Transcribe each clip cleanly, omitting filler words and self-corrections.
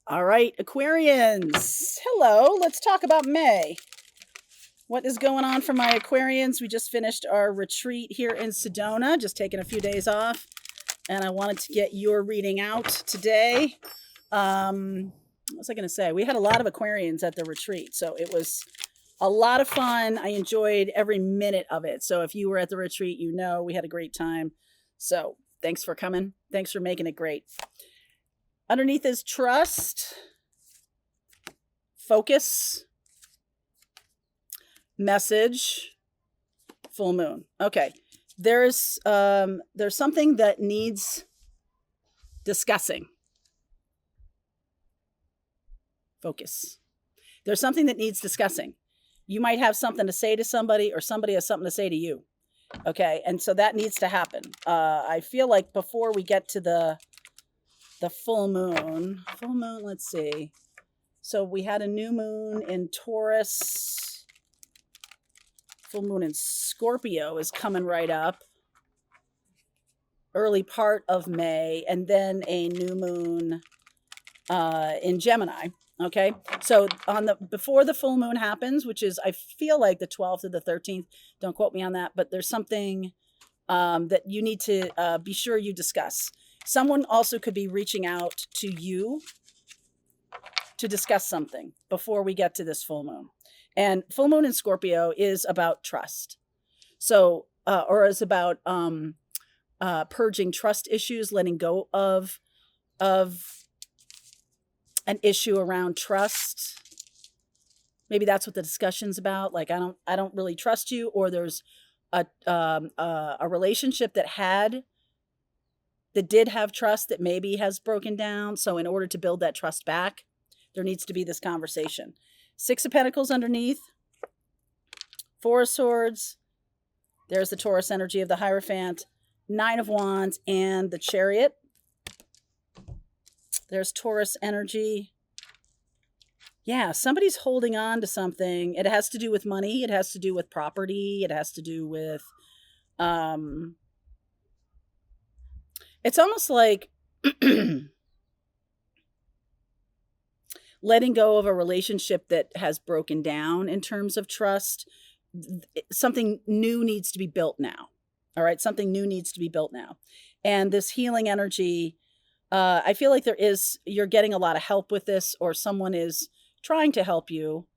All right, Aquarians. Hello, let's talk about May. What is going on for my Aquarians? We just finished our retreat here in Sedona, just taking a few days off, and I wanted to get your reading out today. What was I going to say? We had a lot of Aquarians at the retreat, so it was a lot of fun. I enjoyed every minute of it. So if you were at the retreat, you know we had a great time. So thanks for coming. Thanks for making it great. Underneath is trust, focus, message, full moon. Okay. There's something that needs discussing. Focus. There's something that needs discussing. You might have something to say to somebody, or somebody has something to say to you. Okay. And so that needs to happen. I feel like before we get to the full moon, let's see. So we had a new moon in Taurus. Full moon in Scorpio is coming right up. Early part of May, and then a new moon in Gemini. Okay. So before the full moon happens, which is, I feel like the 12th or the 13th, don't quote me on that, but there's something that you need to be sure you discuss. Someone also could be reaching out to you to discuss something before we get to this full moon. And full moon in Scorpio is about trust. So, or is about purging trust issues, letting go of an issue around trust. Maybe that's what the discussion's about. Like, I don't really trust you, or there's a relationship that did have trust that maybe has broken down. So in order to build that trust back, there needs to be this conversation. 6 of Pentacles underneath, 4 of Swords. There's the Taurus energy of the Hierophant, 9 of Wands, and the Chariot. There's Taurus energy. Yeah, somebody's holding on to something. It has to do with money. It has to do with property. It has to do with, it's almost like letting go of a relationship that has broken down in terms of trust. Something new needs to be built now. All right. Something new needs to be built now. And this healing energy, I feel like you're getting a lot of help with this, or someone is trying to help you.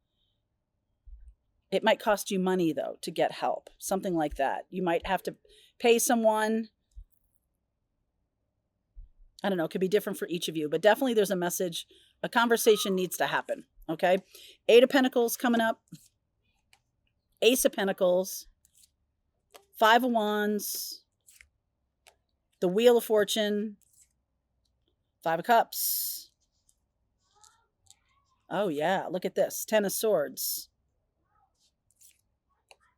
It might cost you money though, to get help, something like that. You might have to pay someone. I don't know. It could be different for each of you, but definitely there's a message. A conversation needs to happen. Okay. 8 of Pentacles coming up. Ace of Pentacles. 5 of Wands. The Wheel of Fortune. 5 of Cups. Oh yeah. Look at this. 10 of Swords.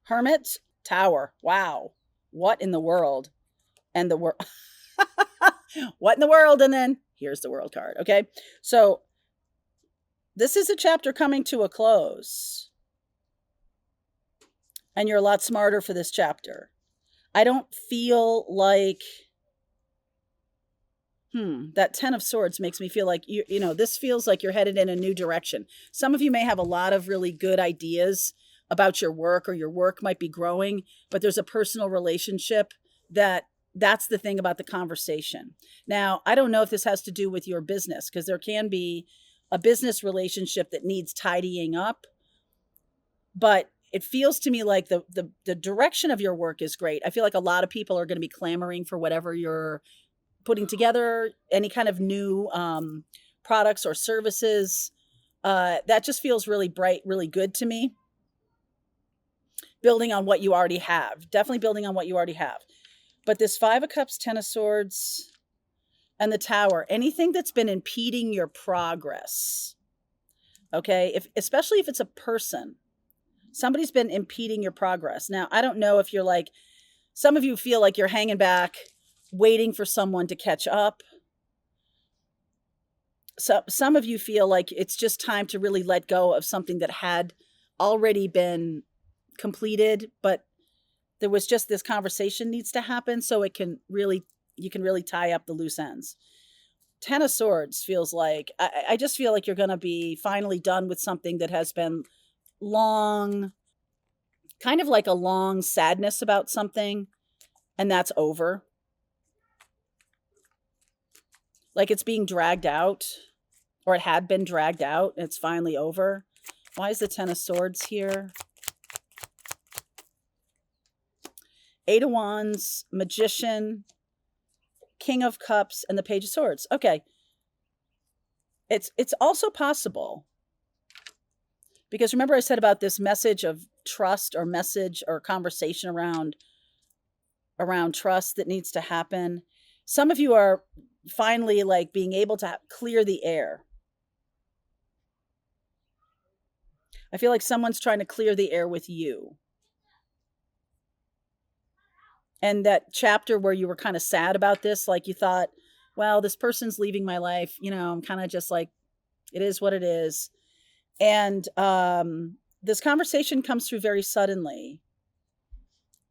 Hermit. Tower. Wow. What in the world? And the world. What in the world? And then here's the World card. Okay. So this is a chapter coming to a close. And you're a lot smarter for this chapter. I don't feel like, that 10 of Swords makes me feel like, this feels like you're headed in a new direction. Some of you may have a lot of really good ideas about your work, or your work might be growing, but there's a personal relationship that's the thing about the conversation. Now, I don't know if this has to do with your business, because there can be a business relationship that needs tidying up, but it feels to me like the direction of your work is great. I feel like a lot of people are going to be clamoring for whatever you're putting together, any kind of new products or services. That just feels really bright, really good to me. Building on what you already have. Definitely building on what you already have. But this 5 of Cups, 10 of Swords, and the Tower, anything that's been impeding your progress, okay, especially if it's a person, somebody's been impeding your progress. Now, I don't know if you're like, some of you feel like you're hanging back, waiting for someone to catch up. So some of you feel like it's just time to really let go of something that had already been completed, but there was just this conversation needs to happen so you can really tie up the loose ends. Ten of Swords feels like, I just feel like you're going to be finally done with something that has been long, kind of like a long sadness about something, and that's over. Like it's being dragged out, or it had been dragged out, and it's finally over. Why is the Ten of Swords here? Eight of Wands, Magician, King of Cups, and the Page of Swords. Okay. It's also possible, because remember I said about this message of trust, or message or conversation around trust that needs to happen. Some of you are finally like being able to clear the air. I feel like someone's trying to clear the air with you. And that chapter where you were kind of sad about this, like you thought, well, this person's leaving my life, I'm kind of just like, it is what it is. And this conversation comes through very suddenly.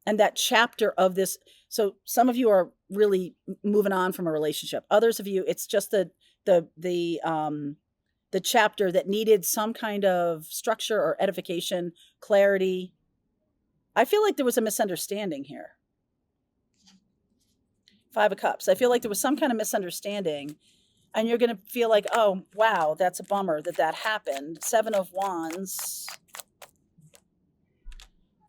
And that chapter of this, so some of you are really moving on from a relationship. Others of you, it's just the chapter that needed some kind of structure or edification, clarity. I feel like there was a misunderstanding here. Five of Cups. I feel like there was some kind of misunderstanding, and you're going to feel like, oh, wow, that's a bummer that happened. Seven of Wands,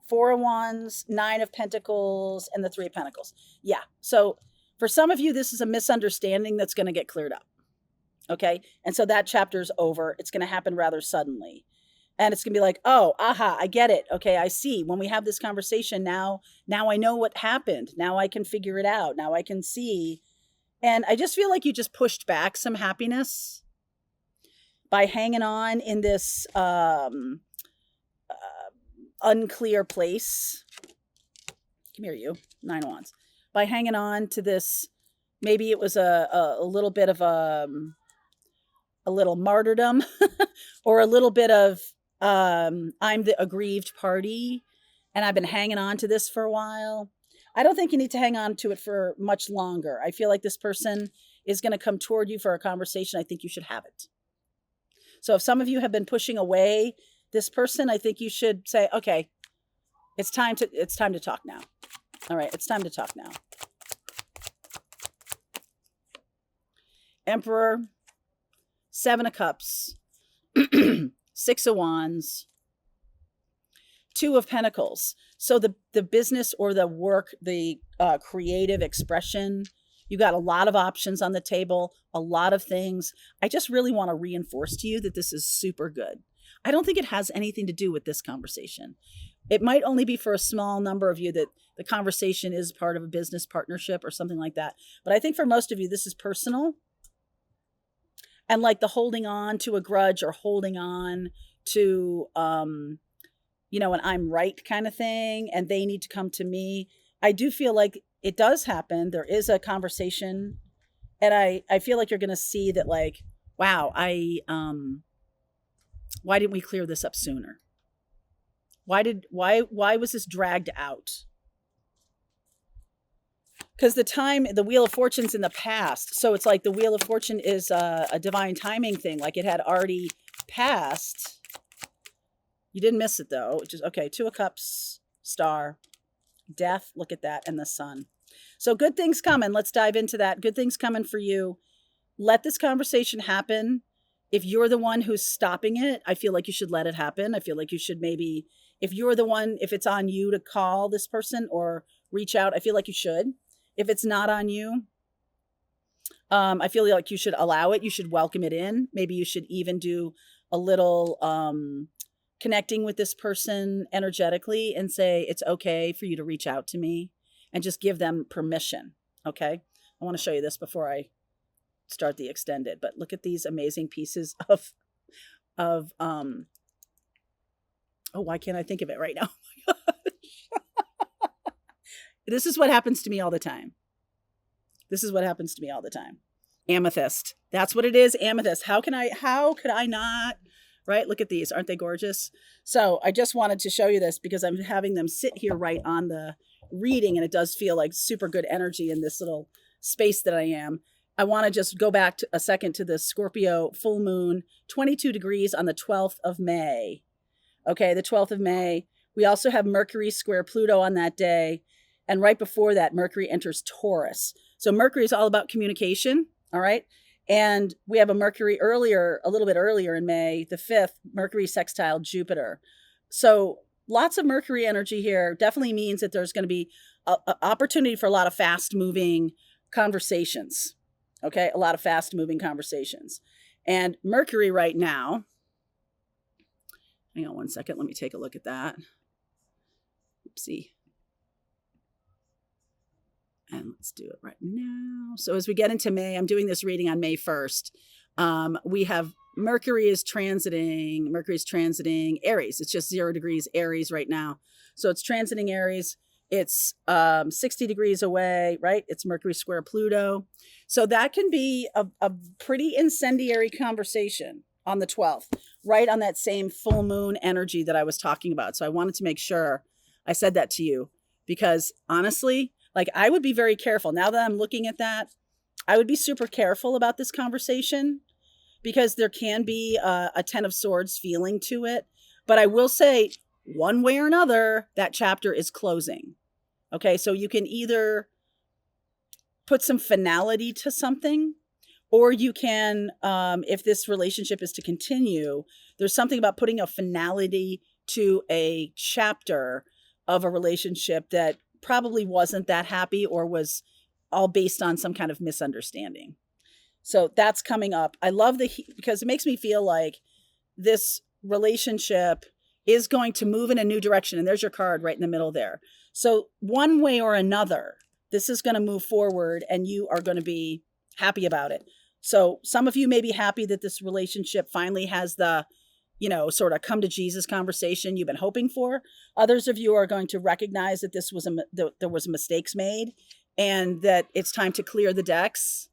Four of Wands, Nine of Pentacles, and the Three of Pentacles. Yeah. So for some of you, this is a misunderstanding that's going to get cleared up. Okay. And so that chapter's over. It's going to happen rather suddenly. And it's going to be like, oh, aha, I get it. Okay, I see. When we have this conversation, now I know what happened. Now I can figure it out. Now I can see. And I just feel like you just pushed back some happiness by hanging on in this unclear place. Come here, you. Nine of Wands. By hanging on to this, maybe it was a little bit of a little martyrdom or a little bit of I'm the aggrieved party and I've been hanging on to this for a while. I don't think you need to hang on to it for much longer. I feel like this person is going to come toward you for a conversation. I think you should have it. So if some of you have been pushing away this person, I think you should say, okay, it's time to talk now. All right, it's time to talk now. Emperor, Seven of Cups, Six of Wands, Two of Pentacles. So the business or the work, the creative expression, you got a lot of options on the table, a lot of things. I just really want to reinforce to you that this is super good. I don't think it has anything to do with this conversation. It might only be for a small number of you that the conversation is part of a business partnership or something like that. But I think for most of you, this is personal. And like the holding on to a grudge or holding on to, an I'm right kind of thing, and they need to come to me. I do feel like it does happen. There is a conversation, and I feel like you're going to see that, like, wow, why didn't we clear this up sooner? Why was this dragged out? Because the Wheel of Fortune's in the past. So it's like the Wheel of Fortune is a divine timing thing. Like it had already passed. You didn't miss it though. Just okay. Two of Cups, Star, Death. Look at that. And the Sun. So good things coming. Let's dive into that. Good things coming for you. Let this conversation happen. If you're the one who's stopping it, I feel like you should let it happen. I feel like you should maybe, if you're the one, if it's on you to call this person or reach out, I feel like you should. If it's not on you, I feel like you should allow it. You should welcome it in. Maybe you should even do a little connecting with this person energetically and say, it's okay for you to reach out to me, and just give them permission. Okay. I want to show you this before I start the extended, but look at these amazing pieces of oh, why can't I think of it right now? Oh my gosh. This is what happens to me all the time. This is what happens to me all the time. Amethyst. That's what it is. Amethyst. How could I not, right? Look at these. Aren't they gorgeous? So I just wanted to show you this because I'm having them sit here right on the reading, and it does feel like super good energy in this little space that I am. I want to just go back to a second to the Scorpio full moon, 22 degrees on the 12th of May. Okay, the 12th of May. We also have Mercury square Pluto on that day. And right before that, Mercury enters Taurus. So Mercury is all about communication. All right. And we have a Mercury earlier, a little bit earlier in May, the 5th, Mercury sextile Jupiter. So lots of Mercury energy here definitely means that there's going to be an opportunity for a lot of fast moving conversations. Okay. A lot of fast moving conversations. And Mercury right now, hang on one second. Let me take a look at that. Oopsie. And let's do it right now. So as we get into May, I'm doing this reading on May 1st. We have Mercury is transiting Aries. It's just 0 degrees Aries right now. So it's transiting Aries. It's 60 degrees away, right? It's Mercury square Pluto. So that can be a pretty incendiary conversation on the 12th, right on that same full moon energy that I was talking about. So I wanted to make sure I said that to you because honestly, like I would be very careful. Now that I'm looking at that, I would be super careful about this conversation because there can be a 10 of Swords feeling to it. But I will say one way or another, that chapter is closing. Okay, so you can either put some finality to something, or you can, if this relationship is to continue, there's something about putting a finality to a chapter of a relationship that probably wasn't that happy or was all based on some kind of misunderstanding. So that's coming up. I love because it makes me feel like this relationship is going to move in a new direction. And there's your card right in the middle there. So one way or another, this is going to move forward and you are going to be happy about it. So some of you may be happy that this relationship finally has the, sort of come to Jesus conversation you've been hoping for. Others of you are going to recognize that there was mistakes made and that it's time to clear the decks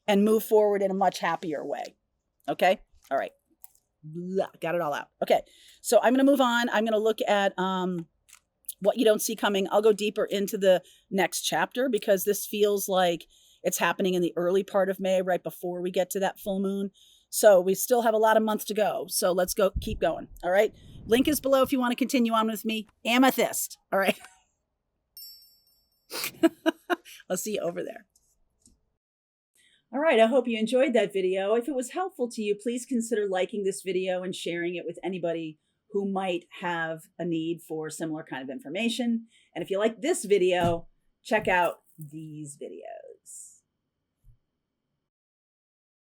and move forward in a much happier way. Okay. All right. Got it all out. Okay. So I'm going to move on. I'm going to look at, what you don't see coming. I'll go deeper into the next chapter because this feels like it's happening in the early part of May, right before we get to that full moon. So we still have a lot of months to go. So let's keep going. All right. Link is below if you want to continue on with me. Amethyst. All right. I'll see you over there. All right. I hope you enjoyed that video. If it was helpful to you, please consider liking this video and sharing it with anybody who might have a need for similar kind of information. And if you like this video, check out these videos.